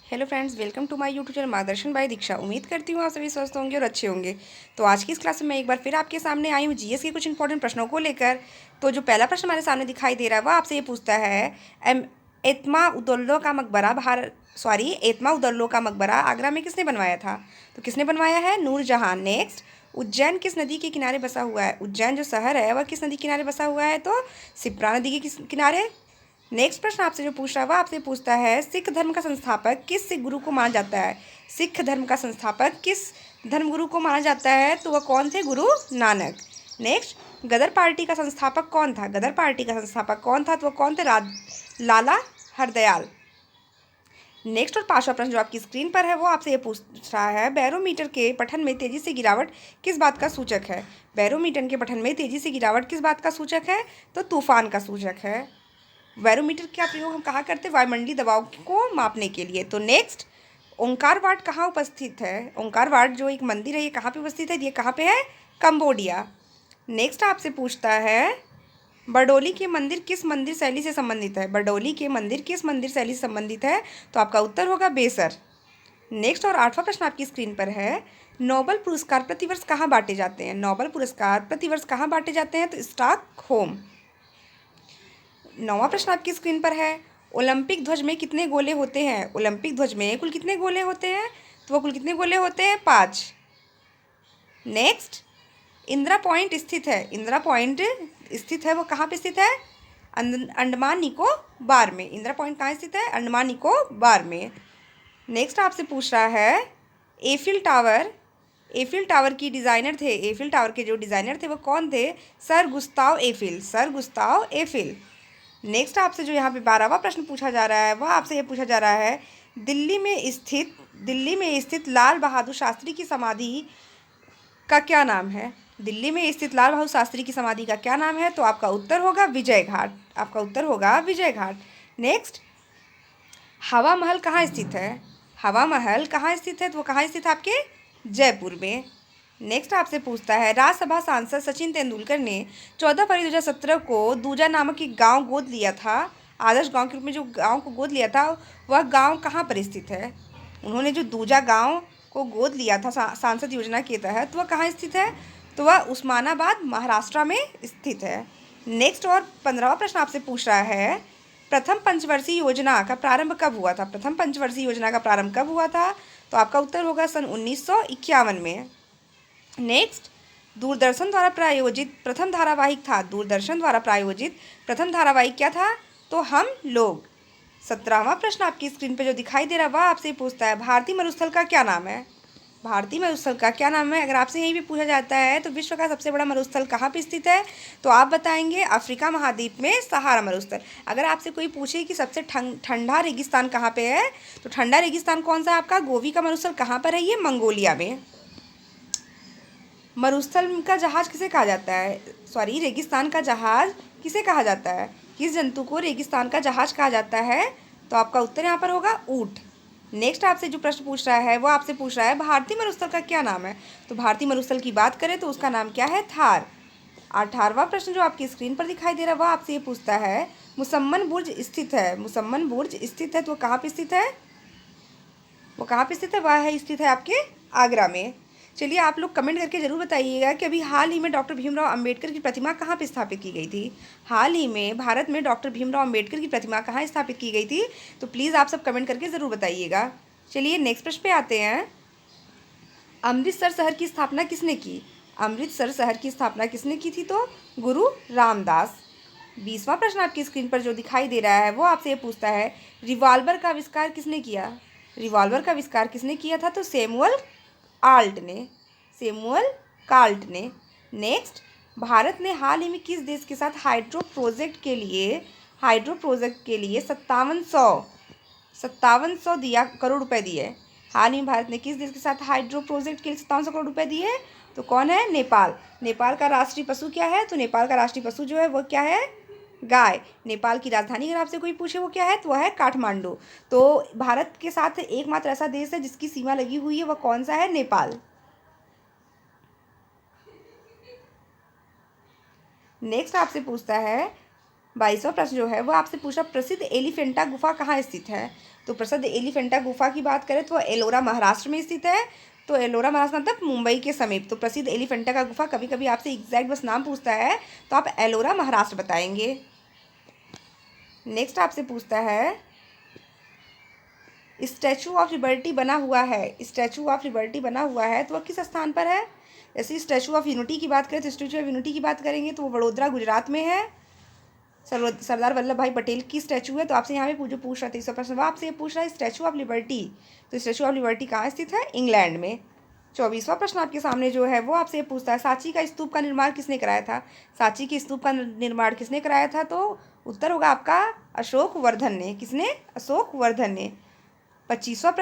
Hello friends, welcome to my YouTube channel Margdarshan by Diksha. उम्मीद करती हूँ आप सभी स्वस्थ होंगे और अच्छे होंगे। तो आज की इस क्लास में मैं एक बार फिर आपके सामने आई हूँ जीएस के कुछ इंपॉर्टेंट प्रश्नों को लेकर। तो जो पहला प्रश्न हमारे सामने दिखाई दे रहा है वह आपसे ये पूछता है एतमा उदौल्लो का मकबरा एतमा उदौल्लो का मकबरा आगरा में किसने बनवाया था? तो किसने बनवाया है? नूरजहां। नेक्स्ट, उज्जैन किस नदी के किनारे बसा हुआ है? उज्जैन जो शहर है वह किस नदी के किनारे बसा हुआ है? तो शिप्रा नदी के किनारे। नेक्स्ट प्रश्न आपसे जो पूछ रहा है वह आपसे पूछता है सिख धर्म का संस्थापक किस सिख गुरु को माना जाता है? सिख धर्म का संस्थापक किस धर्म गुरु को माना जाता है? तो वह कौन थे? गुरु नानक। नेक्स्ट, गदर पार्टी का संस्थापक कौन था? गदर पार्टी का संस्थापक कौन था? तो वह कौन थे? लाला हरदयाल। नेक्स्ट और पांचवा प्रश्न जो आपकी स्क्रीन पर है वो आपसे ये पूछ रहा है बैरोमीटर के पठन में तेजी से गिरावट किस बात का सूचक है? बैरोमीटर के पठन में तेजी से गिरावट किस बात का सूचक है? तो तूफान का सूचक है। बैरोमीटर का प्रयोग हम कहाँ करते हैं? वायुमंडलीय दबाव को मापने के लिए। तो नेक्स्ट, ओंकार वाट कहाँ उपस्थित है? ओंकार वाट जो एक मंदिर है ये कहाँ पे उपस्थित है? ये कहाँ पे है? कंबोडिया। नेक्स्ट आपसे पूछता है बरडोली के मंदिर किस मंदिर शैली से संबंधित है? बरडोली के मंदिर किस मंदिर शैली से संबंधित है? तो आपका उत्तर होगा बेसर। नेक्स्ट और आठवां प्रश्न आपकी स्क्रीन पर है नोबेल पुरस्कार प्रतिवर्ष कहाँ बांटे जाते हैं? नोबेल पुरस्कार प्रतिवर्ष कहाँ बांटे जाते हैं? तो स्टॉकहोम। नौवां प्रश्न आपकी स्क्रीन पर है ओलंपिक ध्वज में कितने गोले होते हैं? ओलंपिक ध्वज में कुल कितने गोले होते हैं? तो वो कुल कितने गोले होते हैं? 5। नेक्स्ट, इंदिरा पॉइंट स्थित है। इंदिरा पॉइंट स्थित है वो कहाँ पे स्थित है? अंडमान निकोबार में। इंदिरा पॉइंट कहाँ स्थित है? अंडमान निकोबार में। नेक्स्ट आपसे पूछ रहा है एफिल टावर। एफिल टावर की डिज़ाइनर थे, एफिल टावर के जो डिज़ाइनर थे वो कौन थे? Sir Gustav Eiffel. Sir Gustav Eiffel. Next आपसे जो यहाँ पे 12वां प्रश्न पूछा जा रहा है वह आपसे ये पूछा जा रहा है दिल्ली में स्थित लाल बहादुर शास्त्री की समाधि का क्या नाम है? दिल्ली में स्थित लाल बहादुर शास्त्री की समाधि का क्या नाम है? तो आपका उत्तर होगा विजय घाट। आपका उत्तर होगा विजय घाट। नेक्स्ट, हवा महल कहाँ स्थित है? हवा महल कहाँ स्थित है? तो वो कहाँ स्थित है? आपके जयपुर में। नेक्स्ट आपसे पूछता है राज्यसभा सांसद सचिन तेंदुलकर ने 14 फरवरी 2017 को दूजा नामक एक गांव गोद लिया था। आदर्श गांव के रूप में जो गांव को गोद लिया था वह गांव कहाँ पर स्थित है? उन्होंने जो दूजा गांव को गोद लिया था सांसद योजना के तहत वह कहाँ स्थित है? तो वह उस्मानाबाद महाराष्ट्र में स्थित है। नेक्स्ट और 15वां प्रश्न आपसे पूछ रहा है प्रथम पंचवर्षीय योजना का प्रारंभ कब हुआ था? प्रथम पंचवर्षीय योजना का प्रारंभ कब हुआ था? तो आपका उत्तर होगा सन 1951 में। नेक्स्ट, दूरदर्शन द्वारा प्रायोजित प्रथम धारावाहिक था। दूरदर्शन द्वारा प्रायोजित प्रथम धारावाहिक क्या था? तो हम लोग। 17वां प्रश्न आपकी स्क्रीन पे जो दिखाई दे रहा है वह आपसे पूछता है भारतीय मरुस्थल का क्या नाम है? भारतीय मरुस्थल का क्या नाम है? अगर आपसे यही भी पूछा जाता है तो विश्व का सबसे बड़ा मरुस्थल कहाँ पे स्थित है? तो आप बताएंगे अफ्रीका महाद्वीप में सहारा मरुस्थल। अगर आपसे कोई पूछे कि सबसे ठंडा रेगिस्तान कहाँ पे है तो ठंडा रेगिस्तान कौन सा है आपका? गोवी का मरुस्थल कहाँ पर है? ये मंगोलिया में। मरुस्थल का जहाज किसे कहा जाता है? रेगिस्तान का जहाज किसे कहा जाता है? किस जंतु को रेगिस्तान का जहाज कहा जाता है? तो आपका उत्तर यहाँ पर होगा ऊंट। नेक्स्ट आपसे जो प्रश्न पूछ रहा है वो आपसे पूछ रहा है भारतीय मरुस्थल का क्या नाम है? तो भारतीय मरुस्थल की बात करें तो उसका नाम क्या है? थार। 18वां प्रश्न जो आपकी स्क्रीन पर दिखाई दे रहा है वह आपसे ये पूछता है मुसम्मन बुर्ज स्थित है। मुसम्मन बुर्ज स्थित है तो वो कहाँ पे स्थित है? वो कहाँ पे स्थित है? वह है स्थित है आपके आगरा में। चलिए आप लोग कमेंट करके ज़रूर बताइएगा कि अभी हाल ही में डॉक्टर भीमराव अंबेडकर की प्रतिमा कहाँ पे स्थापित की गई थी? हाल ही में भारत में डॉक्टर भीमराव अंबेडकर की प्रतिमा कहाँ स्थापित की गई थी? तो प्लीज़ आप सब कमेंट करके ज़रूर बताइएगा। चलिए नेक्स्ट प्रश्न पे आते हैं अमृतसर शहर की स्थापना किसने की? अमृतसर शहर की स्थापना किसने की थी? तो गुरु रामदास। 20वां प्रश्न आपकी स्क्रीन पर जो दिखाई दे रहा है वो आपसे ये पूछता है रिवॉल्वर का आविष्कार किसने किया? रिवॉल्वर का आविष्कार किसने किया था? तो सैमुअल आल्ट ने। सैमुअल कार्ल्ट ने। नेक्स्ट, भारत ने हाल ही में किस देश के साथ हाइड्रो प्रोजेक्ट के लिए 5700 दिया करोड़ रुपए दिए? हाल ही में भारत ने किस देश के साथ हाइड्रो प्रोजेक्ट के लिए 5700 करोड़ रुपए दिए? तो कौन है? नेपाल। नेपाल का राष्ट्रीय पशु क्या है? तो नेपाल का राष्ट्रीय पशु जो है वो क्या है? गाय। नेपाल की राजधानी अगर आपसे कोई पूछे वो क्या है तो वह है काठमांडू। तो भारत के साथ एकमात्र ऐसा देश है जिसकी सीमा लगी हुई है वह कौन सा है? नेपाल। नेक्स्ट आपसे पूछता है 22वां प्रश्न जो है वो आपसे पूछा, प्रसिद्ध एलिफेंटा गुफा कहाँ स्थित है। तो प्रसिद्ध एलिफेंटा गुफा की बात करें तो एलोरा महाराष्ट्र में स्थित है। तो एलोरा महाराष्ट्र मतलब मुंबई के समीप। तो प्रसिद्ध एलिफेंटा का गुफा, कभी कभी आपसे एग्जैक्ट बस नाम पूछता है तो आप एलोरा महाराष्ट्र बताएंगे। नेक्स्ट आपसे पूछता है, स्टैचू ऑफ लिबर्टी बना हुआ है, स्टैचू ऑफ लिबर्टी बना हुआ है तो वह किस स्थान पर है। जैसे स्टैचू ऑफ यूनिटी की बात करें तो स्टैचू ऑफ यूनिटी की बात करेंगे तो वो वडोदरा गुजरात में है। सरदार वल्लभ भाई पटेल की स्टैचू है। तो आपसे यहाँ पे जो पूछ रहा था इस प्रश्न, वो आपसे ये पूछ रहा है स्टैचू ऑफ लिबर्टी, तो स्टैचू ऑफ लिबर्टी कहाँ स्थित है, इंग्लैंड में। 24वां प्रश्न आपके सामने जो है वो आपसे ये पूछता है, सांची का स्तूप का निर्माण किसने कराया था। सांची के स्तूप का निर्माण किसने कराया था। तो उत्तर होगा आपका अशोक वर्धन ने। किसने, अशोक वर्धन ने। 25वां